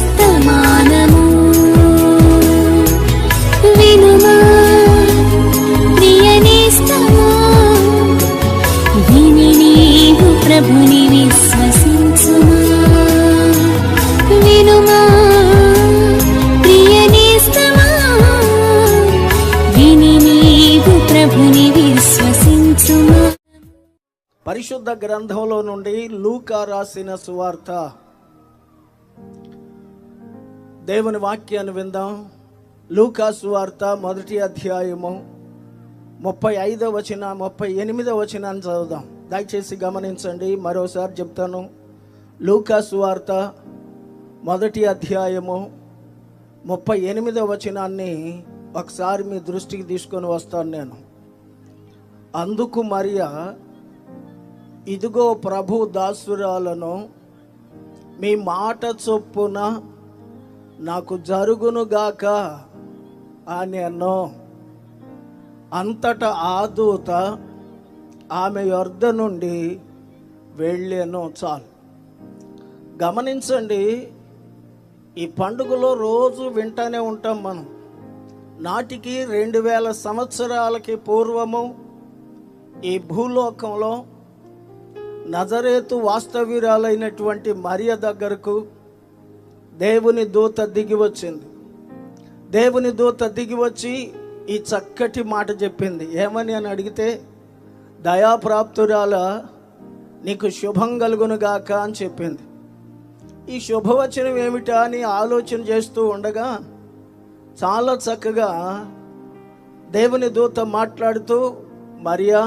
వర్తమానము వినుమా ప్రియ నేస్తమా, విని నీవు ప్రభుని విశ్వసించుమా. వినుమా ప్రియ నేస్తమా, విని నీవు ప్రభుని విశ్వసించుమా. పరిశుద్ధ గ్రంథంలో నుండి లూకా రాసిన సువార్త. దేవుని వాక్యాన్ని విందాం. లూకా సువార్త 1వ అధ్యాయము 35వ వచనం 38వ వచనాన్ని చదువుదాం. దయచేసి గమనించండి, మరోసారి చెప్తాను. లూకా సువార్త 1వ అధ్యాయము 38వ వచనాన్ని ఒకసారి మీ దృష్టికి తీసుకొని వస్తాను నేను. అందుకు మరియా, ఇదిగో ప్రభు దాసురాలను, మీ మాట చొప్పున నాకు జరుగునుగాక అనెను. అంతటా ఆ దూత ఆమె యొద్ద నుండి వెళ్ళెను. చాలు గమనించండి, ఈ పండుగలో రోజు వింటానే ఉంటాం మనం. నాటికి 2000 సంవత్సరాలకి పూర్వము ఈ భూలోకంలో నజరేతు వాస్తవ్యురాలైనటువంటి మరియ దగ్గరకు దేవుని దూత దిగి వచ్చింది. దేవుని దూత దిగి వచ్చి ఈ చక్కటి మాట చెప్పింది. ఏమని అని అడిగితే, దయాప్రాప్తురాల, నీకు శుభం కలుగునుగాక అని చెప్పింది. ఈ శుభవచనం ఏమిటా అని ఆలోచన చేస్తూ ఉండగా చాలా చక్కగా దేవుని దూత మాట్లాడుతూ, మరియా,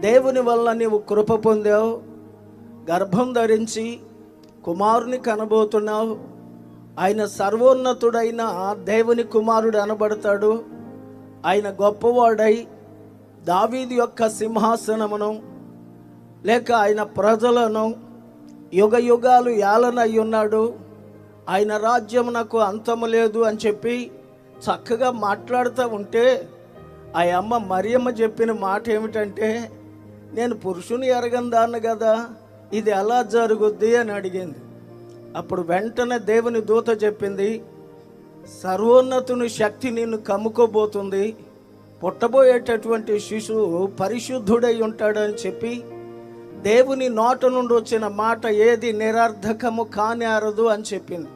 దేవుని వల్ల నీవు కృప పొందావు, గర్భం ధరించి కుమారుని కనబోతున్నావు. ఆయన సర్వోన్నతుడైన దేవుని కుమారుడు అనబడతాడు. ఆయన గొప్పవాడై దావీదు యొక్క సింహాసనమును లేక ఆయన ప్రజలను యుగ యుగాలు ఏలనై ఉన్నాడు. ఆయన రాజ్యమునకు అంతము లేదు అని చెప్పి చక్కగా మాట్లాడుతూ ఉంటే, ఆ అమ్మ మరియమ్మ చెప్పిన మాట ఏమిటంటే, నేను పురుషుని ఎరగందాను కదా, ఇది ఎలా జరుగుద్ది అని అడిగింది. అప్పుడు వెంటనే దేవుని దూత చెప్పింది, సర్వోన్నతుని శక్తి నిన్ను కమ్ముకోబోతుంది, పుట్టబోయేటటువంటి శిశువు పరిశుద్ధుడై ఉంటాడని చెప్పి దేవుని నోట నుండి వచ్చిన మాట ఏది నిరర్ధకము కానేరదు అని చెప్పింది.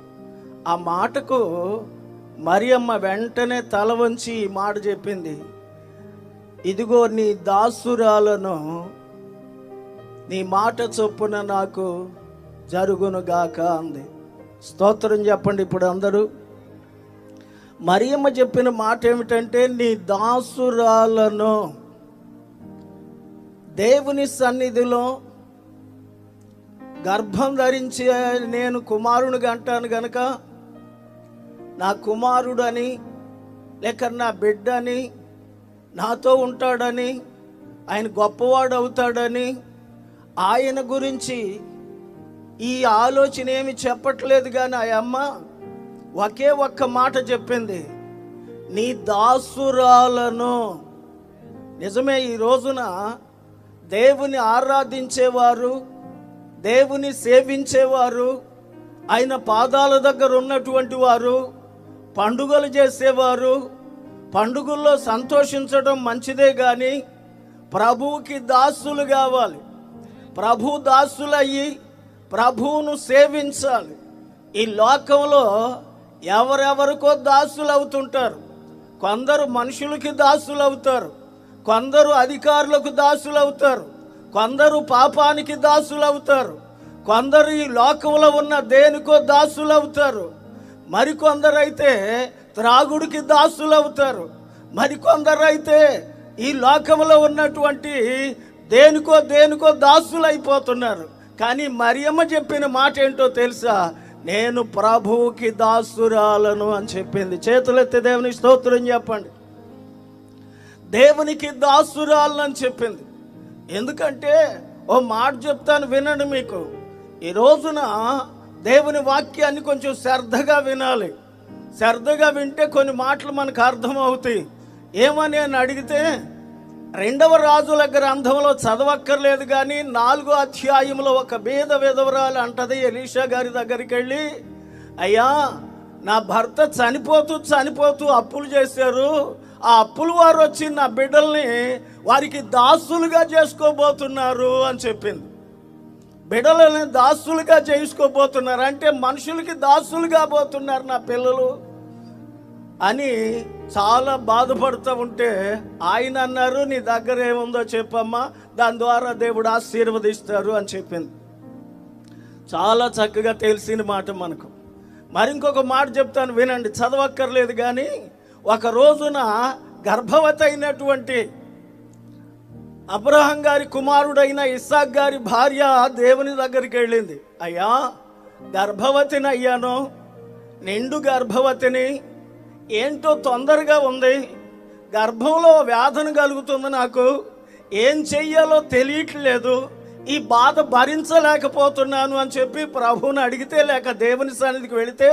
ఆ మాటకు మరియమ్మ వెంటనే తల వంచి ఈ మాట చెప్పింది, ఇదిగో నీ దాసురాలను, నీ మాట చొప్పున నాకు జరుగునుగాక అంది. స్తోత్రం చెప్పండి ఇప్పుడు అందరూ. మరియమ్మ చెప్పిన మాట ఏమిటంటే, నీ దాసురాలను. దేవుని సన్నిధిలో గర్భం ధరించి నేను కుమారునిగా అంటాను గనక, నా కుమారుడని లేక నా బిడ్డని, నాతో ఉంటాడని, ఆయన గొప్పవాడు అవుతాడని, ఆయన గురించి ఈ ఆలోచన ఏమి చెప్పట్లేదు. కానీ ఆ అమ్మ ఒకే ఒక్క మాట చెప్పింది, నీ దాసురాలను. నిజమే, ఈ రోజున దేవుని ఆరాధించేవారు, దేవుని సేవించేవారు, ఆయన పాదాల దగ్గర ఉన్నటువంటి వారు, పండుగలు చేసేవారు, పండుగల్లో సంతోషించడం మంచిదే. కానీ ప్రభువుకి దాసులు కావాలి. ప్రభు దాసులయ్యి ప్రభువును సేవించాలి. ఈ లోకంలో ఎవరెవరికో దాసులు అవుతుంటారు. కొందరు మనుషులకి దాసులు అవుతారు, కొందరు అధికారులకు దాసులు అవుతారు, కొందరు పాపానికి దాసులు అవుతారు, కొందరు ఈ లోకంలో ఉన్న దేనికో దాసులు అవుతారు, మరికొందరైతే త్రాగుడికి దాసులు అవుతారు, మరికొందరైతే ఈ లోకంలో ఉన్నటువంటి దేనికో దాసులు అయిపోతున్నారు. కానీ మరియమ్మ చెప్పిన మాట ఏంటో తెలుసా? నేను ప్రభువుకి దాసురాలను అని చెప్పింది. చేతులెత్తి దేవునికి స్తోత్రం చెప్పండి. దేవునికి దాసురాలను అని చెప్పింది. ఎందుకంటే ఓ మాట చెప్తాను, వినండి. మీకు ఈ రోజున దేవుని వాక్యాన్ని కొంచెం శ్రద్ధగా వినాలి. శ్రద్ధగా వింటే కొన్ని మాటలు మనకు అర్థమవుతాయి. ఏమని అని అడిగితే, 2వ రాజుల గ్రంథంలో చదవక్కర్లేదు కానీ 4వ అధ్యాయంలో ఒక బీద విధవరాలు అంటది ఎలీషా గారి దగ్గరికి వెళ్ళి, అయ్యా నా భర్త చనిపోతూ అప్పులు చేశారు, ఆ అప్పులు వారు వచ్చి నా బిడ్డల్ని వారికి దాసులుగా చేసుకోబోతున్నారు అని చెప్పింది. బిడ్డలని దాసులుగా చేసుకోబోతున్నారు అంటే మనుషులకి దాసులుగా పోతున్నారు నా పిల్లలు అని చాలా బాధపడుతూ ఉంటే ఆయన అన్నారు, నీ దగ్గర ఏముందో చెప్పమ్మా, దాని ద్వారా దేవుడు ఆశీర్వదిస్తారు అని చెప్పింది. చాలా చక్కగా తెలిసిన మాట మనకు. మరి ఇంకొక మాట చెప్తాను వినండి, చదవక్కర్లేదు కానీ ఒక రోజున గర్భవతి అయినటువంటి అబ్రహాం గారి కుమారుడైన ఇస్సాక్ గారి భార్య దేవుని దగ్గరికి వెళ్ళింది. అయ్యా గర్భవతిని అయ్యాను, నిండు గర్భవతిని, ఏంటో తొందరగా ఉంది, గర్భంలో వేదన కలుగుతుంది, నాకు ఏం చెయ్యాలో తెలియట్లేదు, ఈ బాధ భరించలేకపోతున్నాను అని చెప్పి ప్రభువుని అడిగితే లేక దేవుని సన్నిధికి వెళితే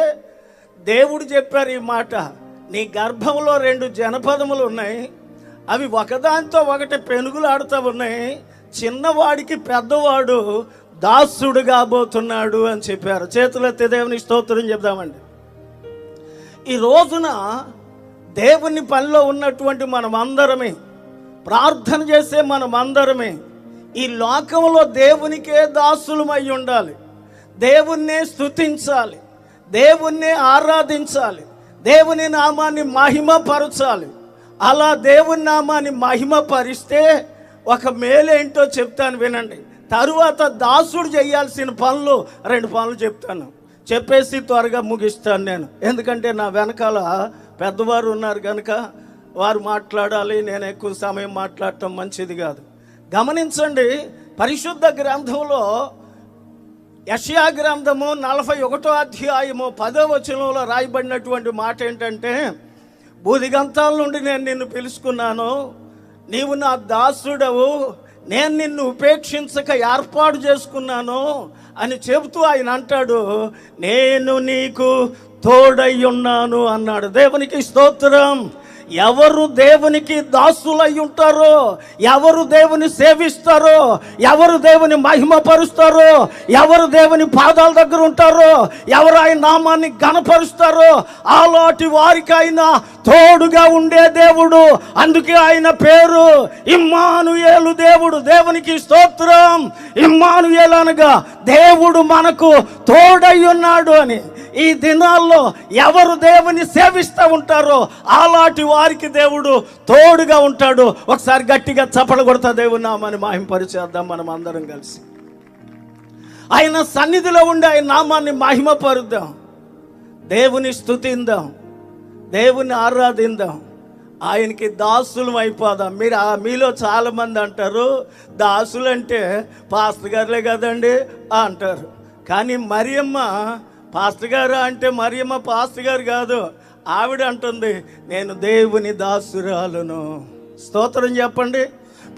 దేవుడు చెప్పారు ఈ మాట, నీ గర్భంలో 2 జనపదములు ఉన్నాయి, అవి ఒకదానితో ఒకటి పెనుగులాడుతూ ఉన్నాయి, చిన్నవాడికి పెద్దవాడు దాసుడు కాబోతున్నాడు అని చెప్పారు. చేతులెత్తి దేవుని స్తోత్రం చెప్దామండి. ఈ రోజున దేవుని పనిలో ఉన్నటువంటి మనమందరమే, ప్రార్థన చేసే మనమందరమే ఈ లోకంలో దేవునికే దాసులమై ఉండాలి, దేవుణ్ణే స్తుతించాలి, దేవుణ్ణే ఆరాధించాలి, దేవుని నామాన్ని మహిమపరచాలి. అలా దేవుని నామాన్ని మహిమపరిస్తే ఒక మేలేంటో చెప్తాను వినండి. తరువాత దాసుడు చేయాల్సిన పనులు 2 పనులు చెప్తాను, చెప్పేసి త్వరగా ముగిస్తాను నేను. ఎందుకంటే నా వెనకాల పెద్దవారు ఉన్నారు కనుక వారు మాట్లాడాలి, నేను ఎక్కువ సమయం మాట్లాడటం మంచిది కాదు. గమనించండి, పరిశుద్ధ గ్రంథంలో యెషయా గ్రంథము 41వ అధ్యాయము 10వ వచనంలో రాయబడినటువంటి మాట ఏంటంటే, భూదిగంతాల నుండి నేను నిన్ను పిలుచుకున్నాను, నీవు నా దాసుడవు, నేను నిన్ను ఉపేక్షించక ఏర్పాటు చేసుకున్నాను అని చెబుతూ ఆయన అంటాడు, నేను నీకు తోడై ఉన్నాను అన్నాడు. దేవునికి స్తోత్రం. ఎవరు దేవునికి దాసులై ఉంటారో, ఎవరు దేవుని సేవిస్తారో, ఎవరు దేవుని మహిమపరుస్తారో, ఎవరు దేవుని పాదాల దగ్గర ఉంటారో, ఎవరు ఆయన నామాన్ని ఘనపరుస్తారో అలాంటి వారికి ఆయన తోడుగా ఉండే దేవుడు. అందుకే ఆయన పేరు ఇమ్మానుయేలు దేవుడు. దేవునికి స్తోత్రం. ఇమ్మానుయేలు అనగా దేవుడు మనకు తోడై ఉన్నాడు అని. ఈ దినాల్లో ఎవరు దేవుని సేవిస్తూ ఉంటారో అలాంటి వారికి దేవుడు తోడుగా ఉంటాడు. ఒకసారి గట్టిగా చప్పట్లు కొడతా దేవుని నామాన్ని మహిమపరిచేద్దాం మనం అందరం కలిసి. ఆయన సన్నిధిలో ఉండి ఆయన నామాన్ని మహిమపరుద్దాం, దేవుని స్తుతిందాం, దేవుని ఆరాధిందాం, ఆయనకి దాసులం అయిపోదాం. మీలో చాలామంది అంటారు, దాసులంటే పాస్టర్ గారులే కదండి అంటారు. కానీ మరియమ్మ పాస్టర్ గారు అంటే మరియమ్మ పాస్టర్ గారు కాదు, ఆవిడ అంటుంది, నేను దేవుని దాసురాలను. స్తోత్రం చెప్పండి.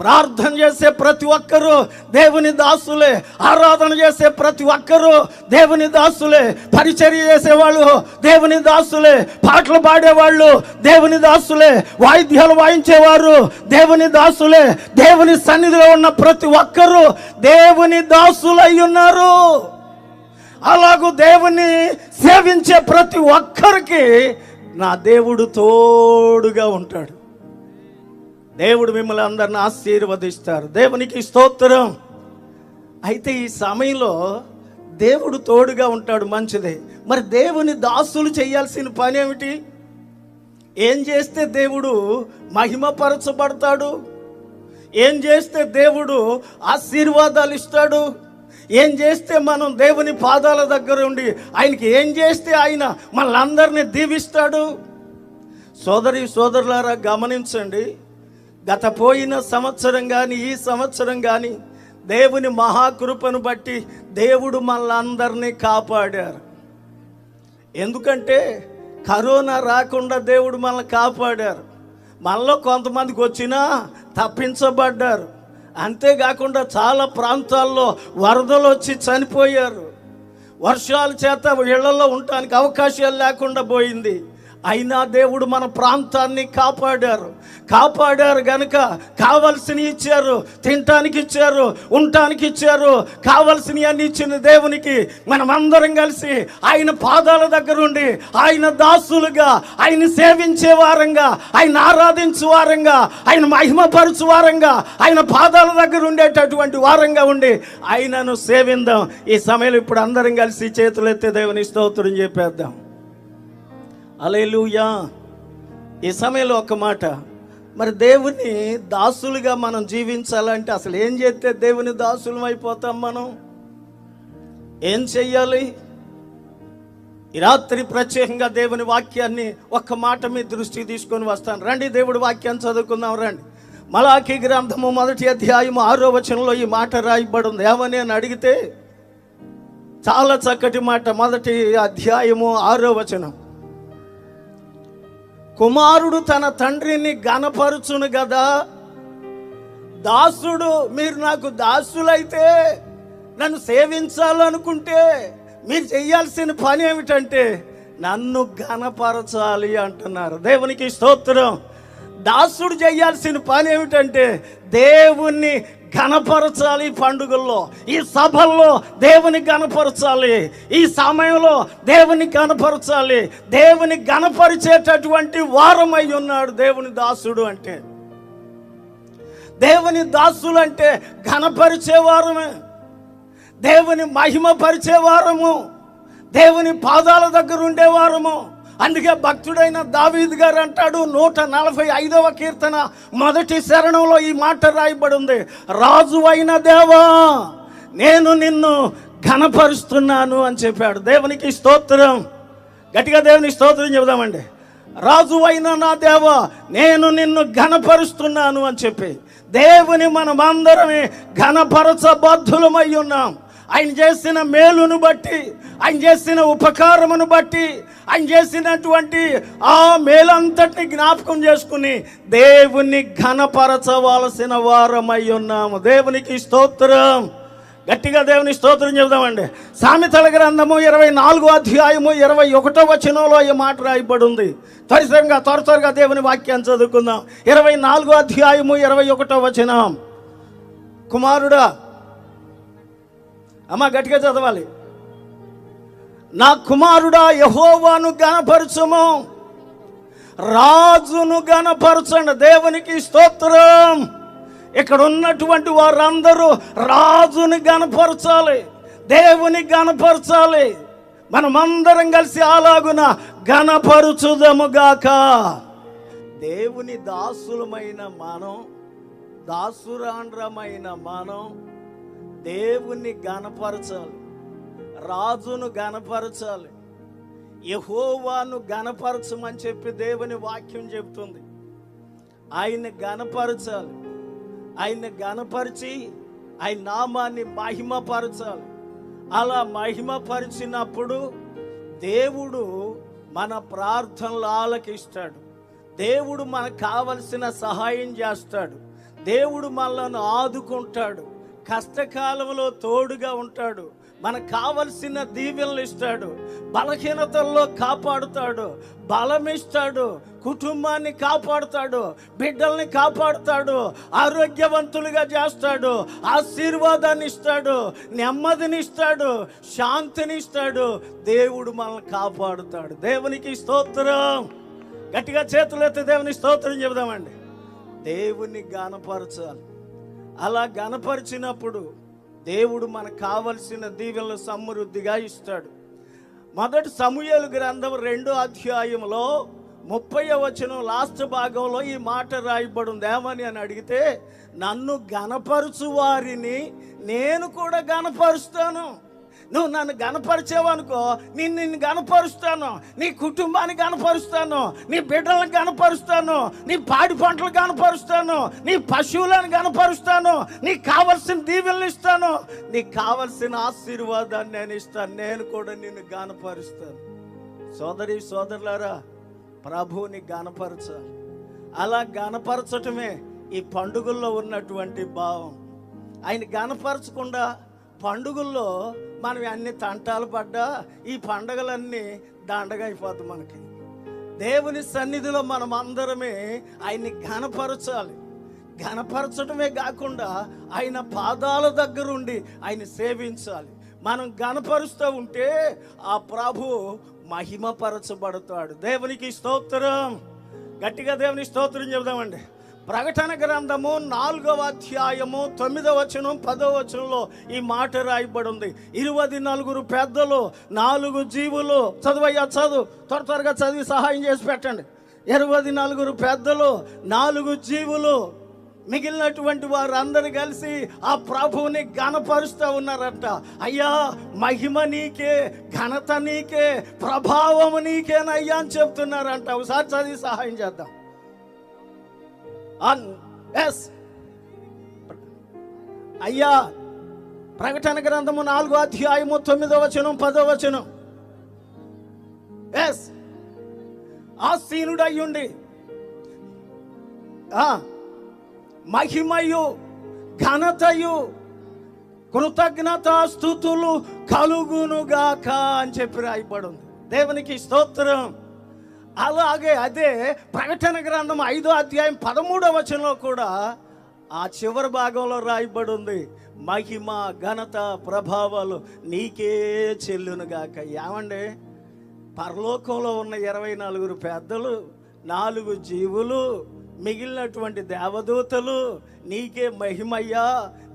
ప్రార్థన చేసే ప్రతి ఒక్కరూ దేవుని దాసులే, ఆరాధన చేసే ప్రతి ఒక్కరూ దేవుని దాసులే, పరిచర్య చేసేవాళ్ళు దేవుని దాసులే, పాటలు పాడేవాళ్ళు దేవుని దాసులే, వాయిద్యాలు వాయించేవారు దేవుని దాసులే. దేవుని సన్నిధిలో ఉన్న ప్రతి ఒక్కరూ దేవుని దాసులై ఉన్నారు. అలాగూ దేవుని సేవించే ప్రతి ఒక్కరికి నా దేవుడు తోడుగా ఉంటాడు. దేవుడు మిమ్మల్ని అందరిని ఆశీర్వదిస్తారు. దేవునికి స్తోత్రం. అయితే ఈ సమయంలో దేవుడు తోడుగా ఉంటాడు, మంచిదే. మరి దేవుని దాసులు చేయాల్సిన పని ఏమిటి? ఏం చేస్తే దేవుడు మహిమపరచబడతాడు? ఏం చేస్తే దేవుడు ఆశీర్వాదాలు ఇస్తాడు? ఏం చేస్తే మనం దేవుని పాదాల దగ్గర ఉండి ఆయనకి ఏం చేస్తే ఆయన మనల్ని దీవిస్తాడు? సోదరి సోదరులారా గమనించండి, గత పోయిన సంవత్సరం కానీ ఈ సంవత్సరం కానీ దేవుని మహాకృపను బట్టి దేవుడు మనల్ని కాపాడారు. ఎందుకంటే కరోనా రాకుండా దేవుడు మనల్ని కాపాడారు. మనలో కొంతమందికి వచ్చినా తప్పించబడ్డారు. అంతేకాకుండా చాలా ప్రాంతాల్లో వరదలు వచ్చి చనిపోయారు. వర్షాల చేత ఇళ్లలో ఉండటానికి అవకాశాలు లేకుండా పోయింది. అయినా దేవుడు మన ప్రాంతాన్ని కాపాడారు గనుక కావలసినవి ఇచ్చారు, తినటానికి ఇచ్చారు, ఉండటానికి ఇచ్చారు. కావలసినవి అన్ని ఇచ్చిన దేవునికి మనమందరం కలిసి ఆయన పాదాల దగ్గర ఉండి ఆయన దాసులుగా, ఆయన సేవించే వారంగా, ఆయన ఆరాధించే వారంగా, ఆయన మహిమపరచు వారంగా, ఆయన పాదాల దగ్గర ఉండేటటువంటి వారంగా ఉండి ఆయనను సేవిందాం. ఈ సమయంలో ఇప్పుడు అందరం కలిసి చేతులు ఎత్తి దేవుని స్తోత్రం చెప్పేద్దాం. హల్లెలూయా. ఈ సమయంలో ఒక మాట, మరి దేవుని దాసులుగా మనం జీవించాలంటే అసలు ఏం చేస్తే దేవుని దాసులం అయిపోతాం? మనం ఏం చెయ్యాలి? ఈ రాత్రి ప్రత్యేకంగా దేవుని వాక్యాన్ని ఒక్క మాట మీ దృష్టికి తీసుకొని వస్తాను. రండి, దేవుడి వాక్యాన్ని చదువుకుందాం. రండి. మలాకీ గ్రంథము 1వ అధ్యాయము 6వ వచనంలో ఈ మాట రాయబడి ఉంది. ఏమని అని అడిగితే చాలా చక్కటి మాట. 1వ అధ్యాయము 6వ వచనం, కుమారుడు తన తండ్రిని ఘనపరచును కదా, దాసుడు, మీరు నాకు దాసులైతే నన్ను సేవించాలనుకుంటే మీరు చేయాల్సిన పని ఏమిటంటే నన్ను ఘనపరచాలి అంటున్నారు. దేవునికి స్తోత్రం. దాసుడు చేయాల్సిన పని ఏమిటంటే దేవుణ్ణి ఘనపరచాలి. పండుగల్లో, ఈ సభల్లో దేవుని ఘనపరచాలి. ఈ సమయంలో దేవుని ఘనపరచాలి. దేవుని ఘనపరిచేటటువంటి వారమై ఉన్నాడు దేవుని దాసుడు అంటే. దేవుని దాసులు అంటే ఘనపరిచేవారమే, దేవుని మహిమపరిచేవారము, దేవుని పాదాల దగ్గర ఉండేవారము. అందుకే భక్తుడైన దావీదు గారు అంటాడు 145వ కీర్తన 1వ శరణంలో ఈ మాట రాయబడి ఉంది, రాజు అయిన దేవా నేను నిన్ను ఘనపరుస్తున్నాను అని చెప్పాడు. దేవునికి స్తోత్రం. గట్టిగా దేవునికి స్తోత్రం చెబుదామండి. రాజు అయిన నా దేవా నేను నిన్ను ఘనపరుస్తున్నాను అని చెప్పి దేవుని మనమందరమే ఘనపరచబద్ధులమై ఉన్నాం. ఆయన చేసిన మేలును బట్టి, ఆయన చేసిన ఉపకారమును బట్టి, ఆయన చేసినటువంటి ఆ మేలంతటిని జ్ఞాపకం చేసుకుని దేవుణ్ణి ఘనపరచవలసిన వారమై ఉన్నాము. దేవునికి స్తోత్రం. గట్టిగా దేవుని స్తోత్రం చెబుదామండి. సామెతల గ్రంథము 24వ అధ్యాయము 21వ వచనంలో ఈ మాట రాయబడి ఉంది. త్వరగా దేవుని వాక్యాన్ని చదువుకుందాం. 24వ అధ్యాయము 21వ వచనం, కుమారుడా, అమ్మ గట్టిగా చదవాలి, నా కుమారుడా యెహోవాను ఘనపరచుము, రాజును ఘనపరచండి. దేవునికి స్తోత్రం. ఇక్కడ ఉన్నటువంటి వారందరూ రాజుని ఘనపరచాలి, దేవుని ఘనపరచాలి. మనమందరం కలిసి అలాగున ఘనపరచుదముగాక. దేవుని దాసులమైన మనం, దాసురాండ్రమైన మనం దేవుణ్ణి ఘనపరచాలి, రాజును ఘనపరచాలి, యెహోవాను ఘనపరచమని చెప్పి దేవుని వాక్యం చెబుతుంది. ఆయన్ని ఘనపరచాలి, ఆయన్ని ఘనపరిచి ఆయన నామాన్ని మహిమపరచాలి. అలా మహిమపరిచినప్పుడు దేవుడు మన ప్రార్థనలు ఆలకిస్తాడు. దేవుడు మనకు కావలసిన సహాయం చేస్తాడు. దేవుడు మనల్ని ఆదుకుంటాడు, కష్టకాలంలో తోడుగా ఉంటాడు, మనకు కావలసిన దీవెనలు ఇస్తాడు, బలహీనతల్లో కాపాడుతాడు, బలమిస్తాడు, కుటుంబాన్ని కాపాడుతాడు, బిడ్డల్ని కాపాడుతాడు, ఆరోగ్యవంతులుగా చేస్తాడు, ఆశీర్వాదాన్ని ఇస్తాడు, నెమ్మదిని ఇస్తాడు, శాంతిని ఇస్తాడు. దేవుడు మనల్ని కాపాడుతాడు. దేవునికి స్తోత్రం. గట్టిగా చేతులు ఎత్తి దేవుని స్తోత్రం చెబుదామండి. దేవుని ఘనపరచాలి. అలా ఘనపరిచినప్పుడు దేవుడు మనకు కావలసిన దీవెనలు సమృద్ధిగా ఇస్తాడు. 1 సమూయేలు గ్రంథం 2వ అధ్యాయంలో 30వ వచనం లాస్ట్ భాగంలో ఈ మాట రాయబడి ఉంది. ఏమని అని అడిగితే, నన్ను ఘనపరచు వారిని నేను కూడా ఘనపరుస్తాను. నువ్వు నన్ను ఘనపరిచేవనుకో, నిన్ను ఘనపరుస్తాను, నీ కుటుంబాన్ని ఘనపరుస్తాను, నీ బిడ్డలను ఘనపరుస్తాను, నీ పాడి పంటలు ఘనపరుస్తాను, నీ పశువులను ఘనపరుస్తాను, నీకు కావలసిన దీవెనలు ఇస్తాను, నీకు కావలసిన ఆశీర్వాదాన్ని నేను ఇస్తాను. నేను కూడా నిన్ను ఘనపరుస్తాను. సోదరి సోదరులారా, ప్రభువుని ఘనపరచాలి. అలా ఘనపరచటమే ఈ పండుగల్లో ఉన్నటువంటి భావం. ఆయన ఘనపరచకుండా పండుగల్లో మనం అన్ని తంటాలు పడ్డా ఈ పండుగలన్నీ దండగా అయిపోతాయి. మనకి దేవుని సన్నిధిలో మనం అందరమే ఆయన్ని ఘనపరచాలి. ఘనపరచడమే కాకుండా ఆయన పాదాల దగ్గరుండి ఆయన సేవించాలి. మనం ఘనపరుస్తూ ఉంటే ఆ ప్రభు మహిమపరచబడతాడు. దేవునికి స్తోత్రం. గట్టిగా దేవుని స్తోత్రం చెబుదామండి. ప్రకటన గ్రంథము 4వ అధ్యాయము 9వ వచనం 10వ వచనంలో ఈ మాట రాయబడి ఉంది. 24 పెద్దలు 4 జీవులు. చదువయ్యా చదువు, త్వరగా చదివి సహాయం చేసి పెట్టండి. 24 పెద్దలు 4 జీవులు మిగిలినటువంటి వారందరూ కలిసి ఆ ప్రభువుని ఘనపరుస్తూ ఉన్నారంట. అయ్యా మహిమ నీకే, ఘనత నీకే, ప్రభావము నీకేనయ్యా అని చెప్తున్నారంట. ఒకసారి చదివి సహాయం చేద్దాం. అయ్యా ప్రకటన గ్రంథము 4వ అధ్యాయము 9వ వచనం 10వ వచనం. ఆసీనుడయ్యుండి మహిమయు ఘనతయు కృతజ్ఞత స్తుతులు కలుగునుగాక అని చెప్పి రాయబడి ఉంది. దేవునికి స్తోత్రం. అలాగే అదే ప్రకటన గ్రంథం 5వ అధ్యాయం 13వ వచనంలో కూడా ఆ చివరి భాగంలో రాయబడి ఉంది, మహిమ ఘనత ప్రభావాలు నీకే చెల్లునుగాక. ఏమండి, పరలోకంలో ఉన్న 24 పెద్దలు 4 జీవులు మిగిలినటువంటి దేవదూతలు నీకే మహిమయ్యా,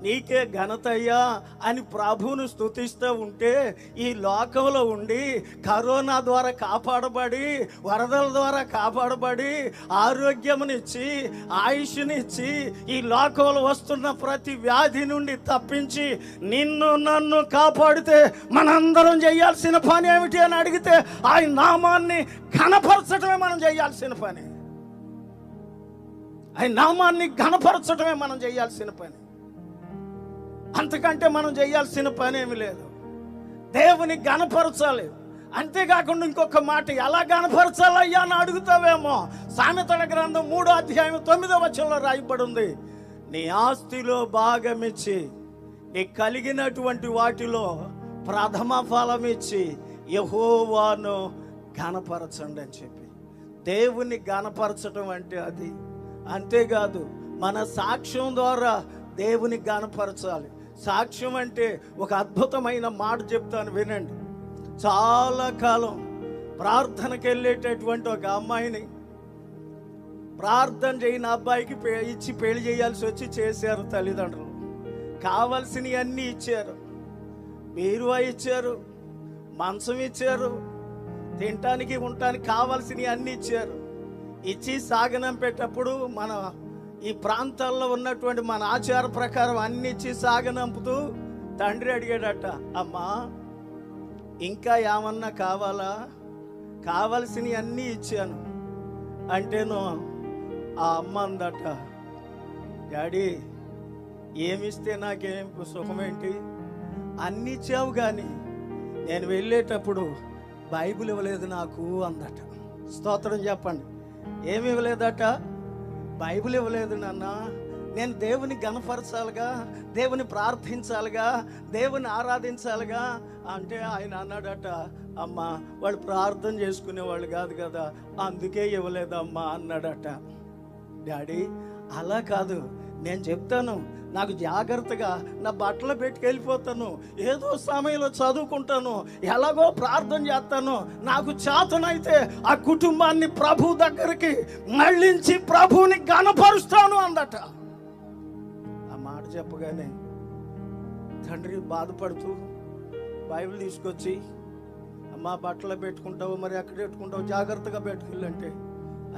నీకే ఘనతయ్యా అని ప్రభువును స్తుతిస్తూ ఉంటే, ఈ లోకంలో ఉండి కరోనా ద్వారా కాపాడబడి, వరదల ద్వారా కాపాడబడి, ఆరోగ్యమునిచ్చి ఆయుష్నిచ్చి ఈ లోకంలో వస్తున్న ప్రతి వ్యాధి నుండి తప్పించి నిన్ను నన్ను కాపాడితే మనందరం చేయాల్సిన పని ఏమిటి అని అడిగితే ఆయన నామాన్ని ఘనపరచడమే మనం చేయాల్సిన పని. ఆయన నామాన్ని ఘనపరచడమే మనం చేయాల్సిన పని. అంతకంటే మనం చేయాల్సిన పని ఏమి లేదు. దేవుని ఘనపరచాలి. అంతేకాకుండా ఇంకొక మాట, ఎలా ఘనపరచాలయ్యా అని అడుగుతావేమో. సామెతల గ్రంథం 3వ అధ్యాయం 9వ వచనంలో రాయబడి ఉంది, నీ ఆస్తిలో భాగమిచ్చి నీ కలిగినటువంటి వాటిలో ప్రథమ ఫలం ఇచ్చి యెహోవాను ఘనపరచండి అని చెప్పి. దేవుని ఘనపరచడం అంటే అది. అంతేకాదు మన సాక్ష్యం ద్వారా దేవుని ఘనపరచాలి. సాక్ష్యం అంటే ఒక అద్భుతమైన మాట చెప్తాను వినండి. చాలా కాలం ప్రార్థనకి వెళ్ళేటటువంటి ఒక అమ్మాయిని ప్రార్థన చేయని అబ్బాయికి ఇచ్చి పెళ్లి చేయాల్సి వచ్చి చేశారు తల్లిదండ్రులు. కావలసినవి అన్నీ ఇచ్చారు. బీరువా ఇచ్చారు, మంచం ఇచ్చారు, తినటానికి ఉండటానికి కావాల్సినవి అన్నీ ఇచ్చారు. ఇచ్చి సాగనంపేటప్పుడు మన ఈ ప్రాంతాల్లో ఉన్నటువంటి మన ఆచార ప్రకారం అన్ని ఇచ్చి సాగనంపుతూ తండ్రి అడిగాడట, అమ్మా ఇంకా ఏమన్నా కావాలా? కావలసినవి అన్నీ ఇచ్చాను అంటేను ఆ అమ్మ అందట, డాడీ ఏమిస్తే నాకేం సుఖమేంటి? అన్ని ఇచ్చావు కానీ నేను వెళ్ళేటప్పుడు బైబిల్ ఇవ్వలేదు నాకు అందట. స్తోత్రం చెప్పండి. ఏమి ఇవ్వలేదట? బైబిల్ ఇవ్వలేదు నాన్న. నేను దేవుని ఘనపరచాలిగా, దేవుని ప్రార్థించాలిగా, దేవుని ఆరాధించాలిగా అంటే ఆయన అన్నాడట, అమ్మ వాళ్ళు ప్రార్థన చేసుకునేవాళ్ళు కాదు కదా, అందుకే ఇవ్వలేదమ్మా అన్నాడట. డాడీ అలా కాదు, నేను చెప్తాను, నాకు జాగ్రత్తగా నా బట్టలు పెట్టుకెళ్ళిపోతాను, ఏదో సమయంలో చదువుకుంటాను, ఎలాగో ప్రార్థన చేస్తాను, నాకు చేతనైతే ఆ కుటుంబాన్ని ప్రభు దగ్గరికి మళ్ళించి ప్రభువుని ఘనపరుస్తాను అందట. ఆ మాట చెప్పగానే తండ్రి బాధపడుతూ బైబిల్ తీసుకొచ్చి, అమ్మ బట్టలు పెట్టుకుంటావు, మరి ఎక్కడ పెట్టుకుంటావు, జాగ్రత్తగా పెట్టుకెళ్ళంటే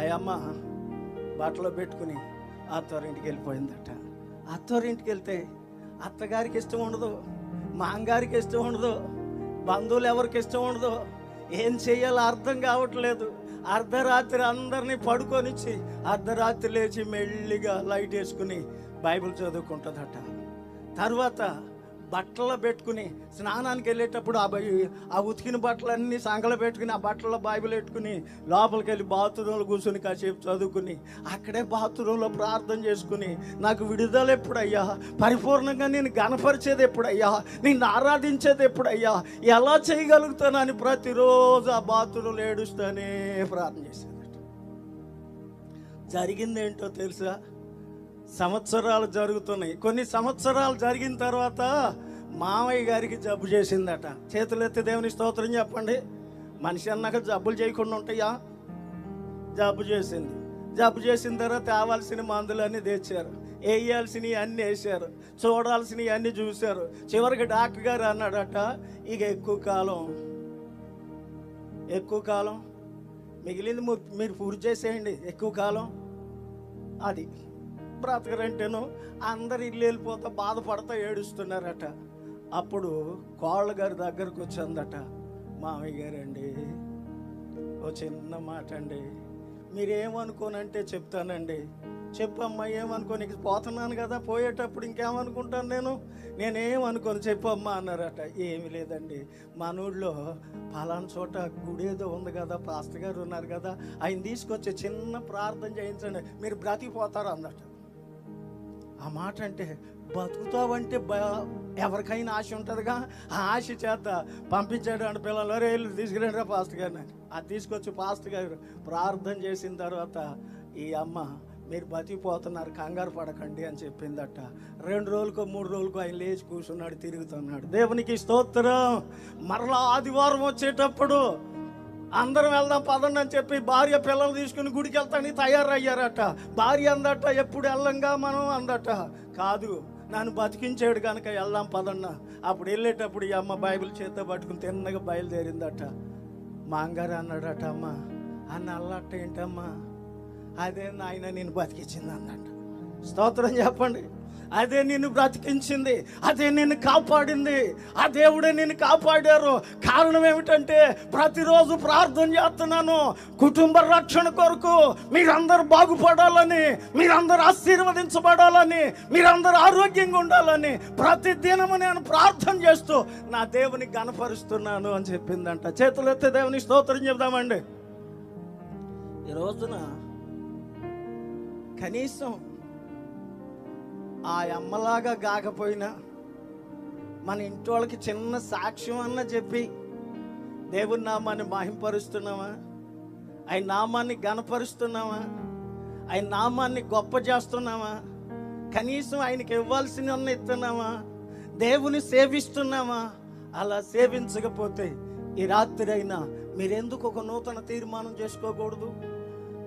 అయ్యమ్మ బట్టలు పెట్టుకుని అత్తవారింటికి వెళ్ళిపోయిందట. అత్తవారింటికి వెళ్తే అత్తగారికి ఇష్టం ఉండదు, మాంగారికి ఇష్టం ఉండదు, బంధువులు ఎవరికి ఇష్టం ఉండదు, ఏం చెయ్యాలో అర్థం కావట్లేదు. అర్ధరాత్రి అందరినీ పడుకొనిచ్చి అర్ధరాత్రి లేచి మెల్లిగా లైట్ వేసుకుని బైబిల్ చదువుకుంటుందట. తర్వాత బట్టలు పెట్టుకుని స్నానానికి వెళ్ళేటప్పుడు ఆ ఉతికిన బట్టలన్నీ సంకలో పెట్టుకుని ఆ బట్టల్లో బైబిల్ పెట్టుకుని లోపలికి వెళ్ళి బాత్రూంలో కూర్చొని కాసేపు చదువుకుని అక్కడే బాత్రూంలో ప్రార్థన చేసుకుని, నాకు విడుదల ఎప్పుడయ్యా, పరిపూర్ణంగా నేను ఘనపరిచేది ఎప్పుడయ్యా, నిన్ను ఆరాధించేది ఎప్పుడయ్యా, ఎలా చేయగలుగుతానని ప్రతిరోజు ఆ బాత్రూంలో ఏడుస్తూనే ప్రార్థన చేసేది. జరిగిందేంటో తెలుసా? సంవత్సరాలు జరుగుతున్నాయి. కొన్ని సంవత్సరాలు జరిగిన తర్వాత మామయ్య గారికి జబ్బు చేసిందట. చేతులు ఎత్తి దేవుని స్తోత్రం చెప్పండి. మనిషి అన్నాక జబ్బులు చేయకుండా ఉంటాయా? జబ్బు చేసింది. జబ్బు చేసిన తర్వాత తేవాల్సిన మందులన్నీ తెచ్చారు, వేయాల్సినవి అన్నీ వేసారు, చూడాల్సినవి అన్నీ చూశారు. చివరికి డాక్టర్ గారు అన్నాడట, ఇక ఎక్కువ కాలం మిగిలింది మీరు పూర్తి చేసేయండి, ఎక్కువ కాలం అది బ్రతకరంటేను. అందరు ఇల్లు వెళ్ళిపోతా బాధపడతా ఏడుస్తున్నారట. అప్పుడు కోళ్ళ గారి దగ్గరకు వచ్చిందట, మామయ్య గారండి ఓ చిన్న మాట అండి, మీరేమనుకోనంటే చెప్తానండి. చెప్పమ్మా, ఏమనుకో, నీకు పోతున్నాను కదా, పోయేటప్పుడు ఇంకేమనుకుంటాను, నేనేమనుకోను, చెప్పమ్మా అన్నారట. ఏమి లేదండి, మన ఊళ్ళో పలానా చోట గుడి ఏదో ఉంది కదా, పాస్టర్ గారు ఉన్నారు కదా, ఆయన తీసుకొచ్చి చిన్న ప్రార్థన చేయించండి, మీరు బ్రతికిపోతారు అందట. ఆ మాట అంటే బతుకుతావంటే ఎవరికైనా ఆశ ఉంటుందిగా, ఆ ఆశ చేత పంపించాడు అంటే పిల్లలు రేళ్ళు తీసుకురండి రా పాస్టర్ గారిని. అది తీసుకొచ్చి పాస్టర్ గారు ప్రార్థన చేసిన తర్వాత ఈ అమ్మ మీరు బతికిపోతున్నారు, కంగారు పడకండి అని చెప్పిందట. 2 రోజులకో 3 రోజులకో ఆయన లేచి కూర్చున్నాడు, తిరుగుతున్నాడు. దేవునికి స్తోత్రం. మరలా ఆదివారం వచ్చేటప్పుడు అందరం వెళ్దాం పదండి అని చెప్పి భార్య పిల్లలు తీసుకుని గుడికి వెళ్తానికి తయారయ్యారట. భార్య అందట, ఎప్పుడు వెళ్ళంగా మనం అందట. కాదు, నన్ను బతికించాడు కనుక వెళ్దాం పదన్నా. అప్పుడు వెళ్ళేటప్పుడు ఈ అమ్మ బైబిల్ చేత్తో పట్టుకుని తిన్నగా బయలుదేరిందట. మా అంగారు అన్నాడట, అమ్మ అన్న అల్లట ఏంటమ్మా, అదే నాయన నేను బతికించింది అన్నట్ట. స్తోత్రం చెప్పండి. అదే నిన్ను బ్రతికించింది, అదే నిన్ను కాపాడింది, ఆ దేవుడే నిన్ను కాపాడారు. కారణం ఏమిటంటే ప్రతిరోజు ప్రార్థన చేస్తున్నాను కుటుంబ రక్షణ కొరకు, మీరందరూ బాగుపడాలని, మీరందరూ ఆశీర్వదించబడాలని, మీరందరూ ఆరోగ్యంగా ఉండాలని ప్రతి దినము నేను ప్రార్థన చేస్తూ నా దేవుని గణపరుస్తున్నాను అని చెప్పిందంట. చేతులు ఎత్తే దేవుని స్తోత్రం చెప్దామండి. ఈ రోజున కనీసం ఆ అమ్మలాగా కాకపోయినా మన ఇంటి వాళ్ళకి చిన్న సాక్ష్యం అన్న చెప్పి దేవుని నామాన్ని మహింపరుస్తున్నామా? ఆయన నామాన్ని గణపరుస్తున్నామా? ఆయన నామాన్ని గొప్ప చేస్తున్నామా? కనీసం ఆయనకి ఇవ్వాల్సిన ఇస్తున్నామా? దేవుని సేవిస్తున్నామా? అలా సేవించకపోతే ఈ రాత్రి అయినా మీరెందుకు ఒక నూతన తీర్మానం చేసుకోకూడదు?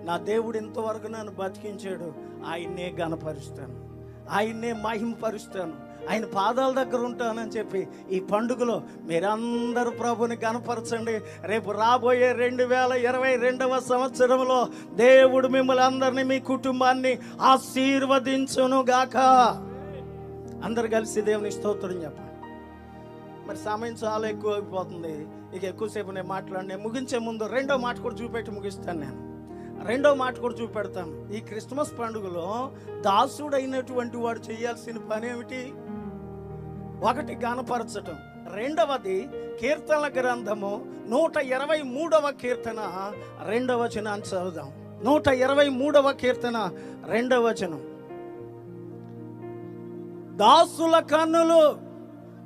నా దేవుడు ఇంతవరకు నన్ను బతికించాడు, ఆయన్నే గణపరుస్తాను, ఆయన్నే మహిమపరుస్తాను, ఆయన పాదాల దగ్గర ఉంటానని చెప్పి ఈ పండుగలో మీరందరూ ప్రభుని గణపరచండి. రేపు రాబోయే 2022వ సంవత్సరంలో దేవుడు మిమ్మల్ని అందరినీ, మీ కుటుంబాన్ని ఆశీర్వదించునుగాక. అందరు కలిసి దేవుని స్తోత్రం చెప్పండి. మరి సమయం చాలా ఎక్కువ అయిపోతుంది, ఇక ఎక్కువసేపు నేను మాట్లాడిన ముగించే ముందు 2వ మాట కూడా చూపెట్టి ముగిస్తాను. నేను 2వ మాట కూడా చూపెడతాను. ఈ క్రిస్మస్ పండుగలో దాసుడైనటువంటి వాడు చేయాల్సిన పని ఏమిటి? 1 గణపరచటం, 2వది కీర్తనల గ్రంథము 123వ కీర్తన 2వ వచనాన్ని చదువుదాం. 123వ కీర్తన 2వ వచనం. దాసుల కన్నులు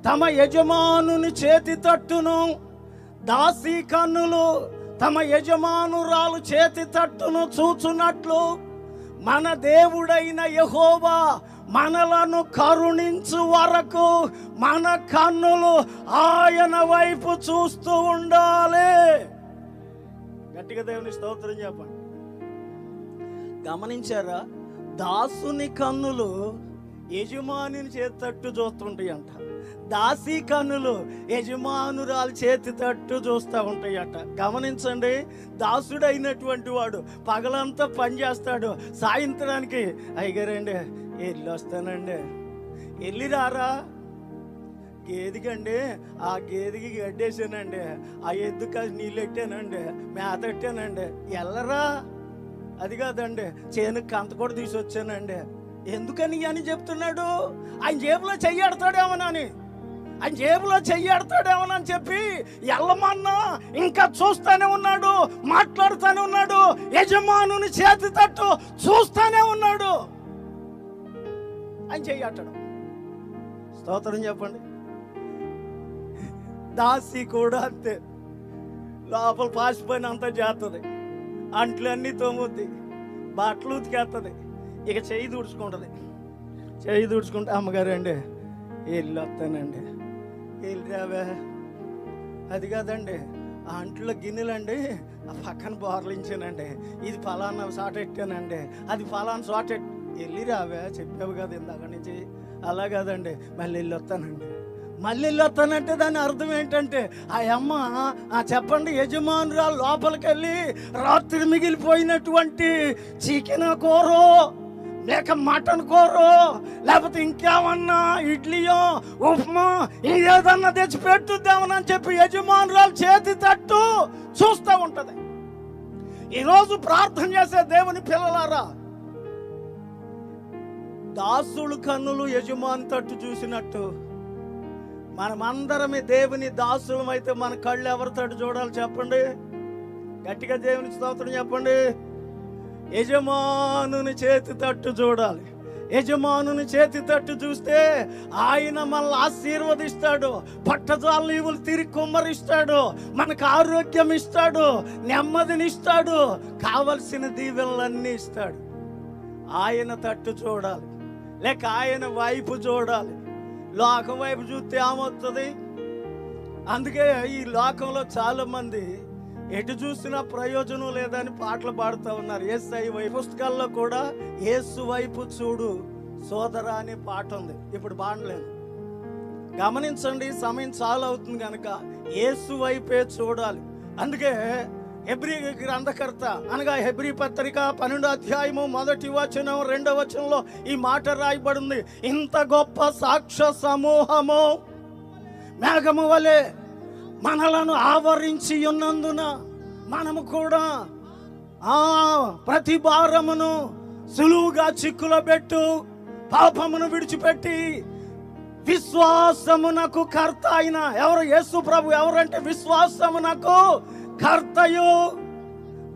తమ యజమానుని చేతి తట్టును, దాసి కన్నులు తమ యజమానురాలు చేతి తట్టును చూచున్నట్లు మన దేవుడైన యెహోవా మనలను కరుణించు వరకు మన కన్నులు ఆయన వైపు చూస్తూ ఉండాలి. గట్టిగా దేవుని స్తోత్రం చెప్పండి. గమనించారా? దాసుని కన్నులు యజమానిని చేతి తట్టు చూస్తుంటాయంట, దాసి కన్నులు యజమానురాలు చేతి తట్టు చూస్తూ ఉంటాయట. గమనించండి, దాసుడైనటువంటి వాడు పగలంతా పని చేస్తాడు, సాయంత్రానికి అయ్యగారండి వెళ్ళి వస్తానండి, వెళ్ళి రారా, గేదికండి ఆ గేదికి గడ్డేసానండి, ఆ ఎద్దుకి నీళ్ళు పెట్టానండి, మేత పెట్టానండి, వెళ్ళరా, అది కాదండి చేనుకి కంత కూడా తీసుకొచ్చానండి. ఎందుకని అని చెప్తున్నాడు? ఆయన జేబులో చెయ్యాడతాడేమోనని, ఆయన జేబులో చెయ్యాడతాడేమోనని చెప్పి ఎల్లమన్నా ఇంకా చూస్తానే ఉన్నాడు, మాట్లాడుతూనే ఉన్నాడు, యజమానుని చేతి తట్టు చూస్తానే ఉన్నాడు. ఆయన చెయ్యాడతాడు. స్తోత్రం చెప్పండి. దాసి కూడా అంతే, లోపల పాసిపోయిన అంతా చేస్తుంది, అంట్లన్నీ తోముద్ది, బట్టలు ఉతికేస్తుంది, ఇక చెయ్యి తుడుచుకుంటుంది. చెయ్యి తుడుచుకుంటే అమ్మగారు అండి వెళ్ళి వస్తానండి, వెళ్ళి రావే. అది కాదండి, ఆ అంట్లో గిన్నెలండి ఆ పక్కన బోర్లించానండి, ఇది ఫలానా చోట ఎట్టానండి, అది ఫలానా చోట వెళ్ళి రావే, చెప్పావు కదా ఇందాక నుంచి. అలా కాదండి, మళ్ళీ వెళ్ళి వస్తానండి. మళ్ళీ వెళ్ళి వస్తానంటే దాని అర్థం ఏంటంటే ఆ అమ్మ చెప్పండి యజమానురాలు లోపలికి వెళ్ళి రాత్రి మిగిలిపోయినటువంటి చికెన్ కూరో లేక మటన్ కూరో లేకపోతే ఇంకేమన్నా ఇడ్లీయో ఉప్మా ఏదన్నా తెచ్చి పెట్టుద్దామని చెప్పి యజమానురాలు చేతి తట్టు చూస్తూ ఉంటది. ఈరోజు ప్రార్థన చేసే దేవుని పిల్లలారా, దాసులు కన్నులు యజమాని తట్టు చూసినట్టు మనమందరమే దేవుని దాసులం అయితే మన కళ్ళు ఎవరి తట్టు చూడాలి చెప్పండి? గట్టిగా దేవుని స్తోత్రం చెప్పండి. యజమానుని చేతి తట్టు చూడాలి. యజమానుని చేతి తట్టు చూస్తే ఆయన మనల్ని ఆశీర్వదిస్తాడు, పట్టజాల ఈవులు తిరిగి కుమ్మరిస్తాడు, మనకు ఆరోగ్యం ఇస్తాడు, నెమ్మదిని ఇస్తాడు, కావలసిన దీవెనలన్నీ ఇస్తాడు. ఆయన తట్టు చూడాలి, లేక ఆయన వైపు చూడాలి. లోకం వైపు చూస్తే ఏమవుతుంది? అందుకే ఈ లోకంలో చాలా మంది ఎటు చూసినా ప్రయోజనం లేదని పాటలు పాడుతూ ఉన్నారు. యేసయ్య వైపు పుస్తకాల్లో కూడా యేసు వైపు చూడు సోదరా అనే పాట ఉంది. ఇప్పుడు పాడలేదు, గమనించండి, సమయం చాలా అవుతుంది కనుక యేసు వైపే చూడాలి. అందుకే హెబ్రీ గ్రంథకర్త అనగా హెబ్రీ పత్రిక 12వ అధ్యాయము 1వ వచనం 2వ వచనంలో ఈ మాట రాయబడింది. ఇంత గొప్ప సాక్ష్య సమూహము మేఘము వలె మనలను ఆవరించి ఉన్నందున మనము కూడా ప్రతి భారమును సులువుగా చిక్కులో పెట్టు పాపమును విడిచిపెట్టి విశ్వాసమునకు కర్త అయిన ఎవరు? యేసు ప్రభు. ఎవరంటే విశ్వాసమునకు కర్తయు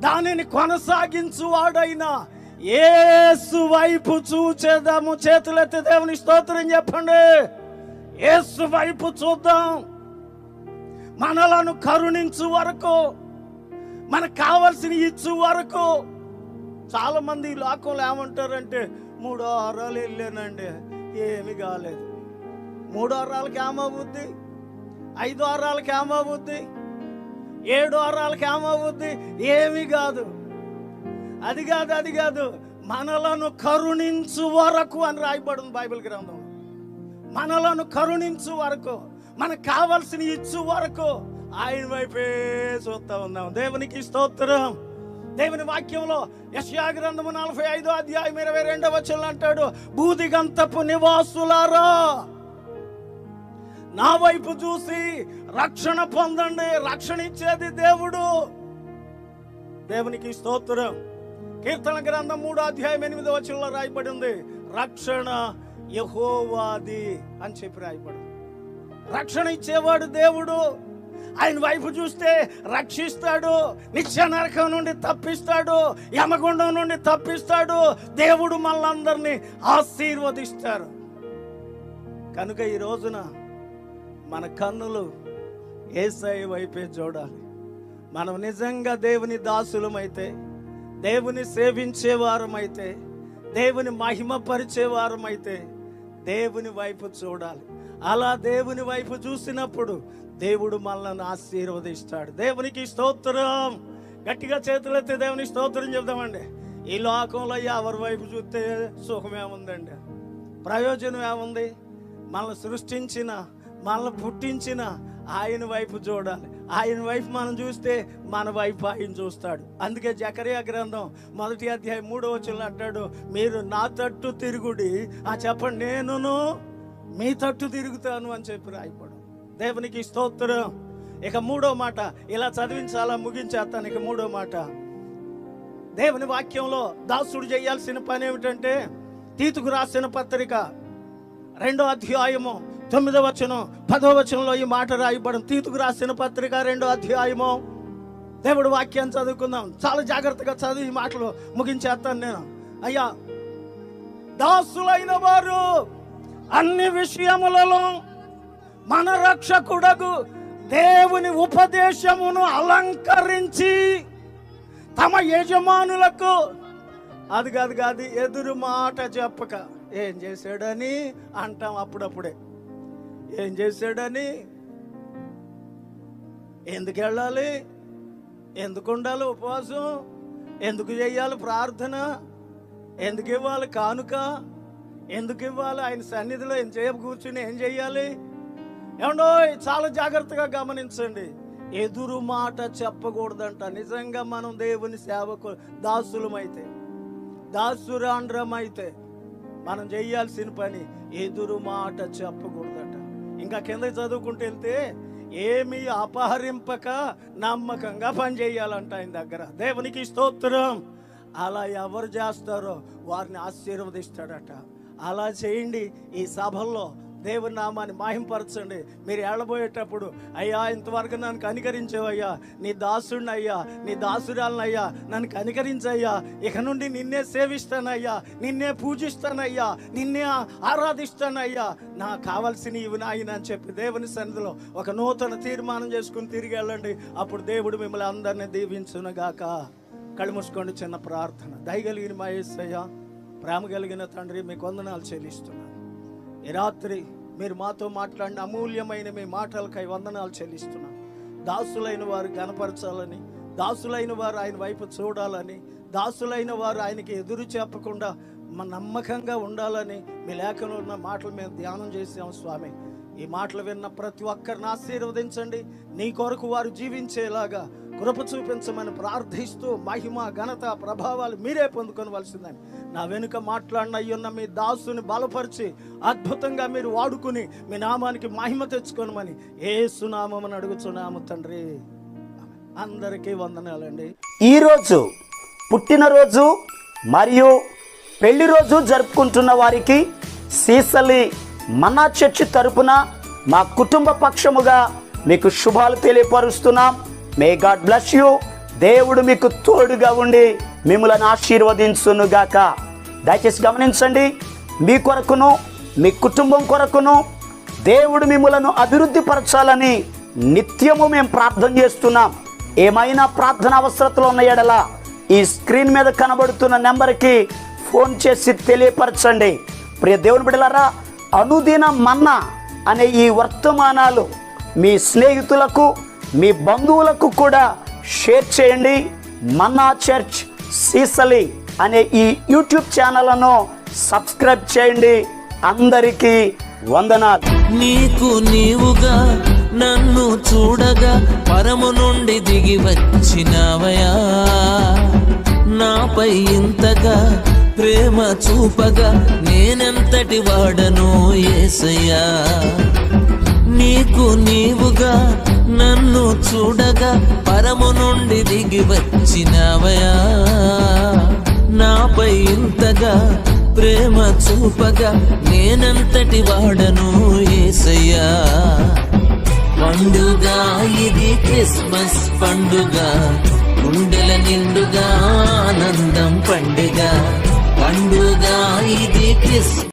దానిని కొనసాగించువాడైన యేసు వైపు చూచేద్దాము. చేతులెత్తి దేవుని స్తోత్రం చెప్పండి. యేసు వైపు చూద్దాం. మనలను కరుణించు వరకు, మనకు కావలసిన ఇచ్చు వరకు. చాలా మంది ఈ లోకంలో ఏమంటారంటే 3 వారాలు వెళ్ళానండి ఏమి కాలేదు. 3 వారాలకి ఏమవుద్ది? 5 వారాలకి ఏమవుద్ది? 7 వారాలకి ఏమవుద్ది? ఏమి కాదు. అది కాదు మనలను కరుణించు వరకు అని రాయబడింది బైబిల్ గ్రంథంలో. మనలను కరుణించు వరకు, మనకు కావలసిన ఇచ్చు వరకు ఆయన వైపే చూస్తా ఉన్నాం. దేవునికి స్తోత్రం. దేవుని వాక్యంలో యెషయా గ్రంథము 45వ అధ్యాయం 22వ వచనం అంటాడు, భూదిగంతపు నివాసులారా నా వైపు చూసి రక్షణ పొందండి. రక్షణ ఇచ్చేది దేవుడు. దేవునికి స్తోత్రం. కీర్తన గ్రంథం 3వ అధ్యాయం 8వ వచనంలో రాయబడింది, రక్షణ యెహోవాది అని చెప్పి రాయబడింది. రక్షణ ఇచ్చేవాడు దేవుడు. ఆయన వైపు చూస్తే రక్షిస్తాడు, నిత్య నరకం నుండి తప్పిస్తాడు, యమగుండం నుండి తప్పిస్తాడు. దేవుడు మనలందరినీ ఆశీర్వదిస్తారు. కనుక ఈ రోజున మన కన్నులు యేసయ్య వైపే చూడాలి. మనం నిజంగా దేవుని దాసులమైతే, దేవుని సేవించేవారమైతే, దేవుని మహిమపరిచేవారమైతే దేవుని వైపు చూడాలి. అలా దేవుని వైపు చూసినప్పుడు దేవుడు మనల్ని ఆశీర్వదిస్తాడు. దేవునికి స్తోత్రం. గట్టిగా చేతులెత్తి దేవుని స్తోత్రం చెప్దామండి. ఈ లోకంలో ఎవరి వైపు చూస్తే సుఖమేముందండి? ప్రయోజనం ఏముంది? మనల్ని సృష్టించిన, మనల్ని పుట్టించిన ఆయన వైపు చూడాలి. ఆయన వైపు మనం చూస్తే మన వైపు ఆయన చూస్తాడు. అందుకే జకరియా గ్రంథం 1వ అధ్యాయం 3వ వచనంలో అంటాడు, మీరు నా తట్టు తిరుగుడి, చెప్పండి నేనును మీ తట్టు తిరుగుతాను అని చెప్పి రాయపడు. దేవునికి స్తోత్రం. ఇక 3వ మాట ఇలా చదివించాలా, ముగించేస్తాను. ఇక 3వ మాట, దేవుని వాక్యంలో దాసుడు చేయాల్సిన పని ఏమిటంటే, తీతుకు రాసిన పత్రిక 2వ అధ్యాయము 9వ వచనం 10వ వచనంలో ఈ మాట రాయబడింది. తీతుకు రాసిన పత్రిక 2వ అధ్యాయము. దేవుడు వాక్యాన్ని చదువుకుందాం. చాలా జాగ్రత్తగా చదివి ఈ మాటలు ముగించేస్తాను నేను. అయ్యా, దాసులైన వారు అన్ని విషయములలో మన రక్షకుడగు దేవుని ఉపదేశమును అలంకరించి తమ యజమానులకు అది కాదు కాదు, ఎదురు మాట చెప్పక ఏం చేశాడని అంటాం అప్పుడప్పుడే. ఏం చేశాడని, ఎందుకు వెళ్ళాలి, ఎందుకు ఉండాలి ఉపవాసం, ఎందుకు చేయాలి ప్రార్థన, ఎందుకు ఇవ్వాలి కానుక, ఎందుకు ఇవ్వాలి ఆయన సన్నిధిలో ఎంతసేపు కూర్చుని ఏం చెయ్యాలి? ఏమండో చాలా జాగ్రత్తగా గమనించండి. ఎదురు మాట చెప్పకూడదంట. నిజంగా మనం దేవుని సేవకు దాసులమైతే, దాసురాండ్రమైతే మనం చేయాల్సిన పని ఎదురు మాట చెప్పకూడదట. ఇంకా కింద చదువుకుంటూ వెళ్తే ఏమీ అపహరింపక నమ్మకంగా పని చేయాలంట ఆయన దగ్గర. దేవునికి స్తోత్రం. అలా ఎవరు చేస్తారో వారిని ఆశీర్వదిస్తాడట. అలా చేయండి. ఈ సభల్లో దేవుని నామాన్ని మహింపరచండి. మీరు వెళ్ళబోయేటప్పుడు, అయ్యా ఇంతవరకు నన్ను కనికరించేవయ్యా, నీ దాసుడిని అయ్యా, నీ దాసురాలను అయ్యా, నన్ను కనికరించయ్యా, ఇక నుండి నిన్నే సేవిస్తానయ్యా, నిన్నే పూజిస్తానయ్యా, నిన్నే ఆరాధిస్తానయ్యా, నాకు కావాల్సిన ఇవి నాయన అని చెప్పి దేవుని సన్నిధిలో ఒక నూతన తీర్మానం చేసుకుని తిరిగి వెళ్ళండి. అప్పుడు దేవుడు మిమ్మల్ని అందరినీ దీవించునుగాక. కళ్ళు మూసుకోండి. చిన్న ప్రార్థన. దయగలిగిన మా యేసయ్య, ప్రేమ కలిగిన తండ్రి, మీకు వందనాలు చెల్లిస్తున్నాను. ఈ రాత్రి మీరు మాతో మాట్లాడిన అమూల్యమైన మీ మాటలకై వందనాలు చెల్లిస్తున్నాను. దాసులైన వారు గనపరచాలని, దాసులైన వారు ఆయన వైపు చూడాలని, దాసులైన వారు ఆయనకి ఎదురు చెప్పకుండా నమ్మకంగా ఉండాలని మీ లేఖలో ఉన్న మాటలు మేము ధ్యానం చేసాం స్వామి. ఈ మాటలు విన్న ప్రతి ఒక్కరిని ఆశీర్వదించండి. నీ కొరకు వారు జీవించేలాగా కృప చూపించమని ప్రార్థిస్తూ, మహిమ ఘనత ప్రభావాలు మీరే పొందుకొనవలసిందని నా వెనుక మాట్లాడిన అయ్యున్న మీ దాసుని బలపరిచి అద్భుతంగా మీరు వాడుకుని మీ నామానికి మహిమ తెచ్చుకోనమని యేసు నామమున అడుగుచున్నాము తండ్రి. అందరికీ వందనాలండి. ఈరోజు పుట్టినరోజు మరియు పెళ్లి రోజు జరుపుకుంటున్న వారికి సీసలి మన్నా చర్చి తరపున మా కుటుంబ పక్షముగా మీకు శుభాలు తెలియపరుస్తున్నాం. May God bless you. దేవుడు మీకు తోడుగా ఉండి మిమ్మల్ని ఆశీర్వదించునుగాక. దయచేసి గమనించండి, మీ కొరకును మీ కుటుంబం కొరకును దేవుడు మిమ్మలను అభివృద్ధి పరచాలని నిత్యము మేము ప్రార్థన చేస్తున్నాం. ఏమైనా ప్రార్థన అవసరతలు ఉన్న యెడల ఈ స్క్రీన్ మీద కనబడుతున్న నెంబర్కి ఫోన్ చేసి తెలియపరచండి. ప్రియ దేవుని బిడ్డలారా, అనుదిన మన్నా అనే ఈ వర్తమానాలు మీ స్నేహితులకు, మీ బంధువులకు కూడా షేర్ చేయండి. మన్నా చర్చ్ సీసలి అనే ఈ యూట్యూబ్ ఛానల్ను సబ్స్క్రైబ్ చేయండి. అందరికీ వందనాలు. నీకు నీవుగా నన్ను చూడగా పరము నుండి దిగి వచ్చినవయా, నాపై ఇంతగా ప్రేమ చూపగా నేనెంతటి వాడను యేసయ్యా. నీకు నీవుగా నన్ను చూడగా పరము నుండి దిగి వచ్చినవయా, నాపై ఇంతగా ప్రేమ చూపగా నేనంతటి వాడను యేసయ్యా. పండుగ ఇది క్రిస్మస్ పండుగ, గుండెల నిండుగా ఆనందం పండుగ. పండుగ ఇది క్రిస్మస్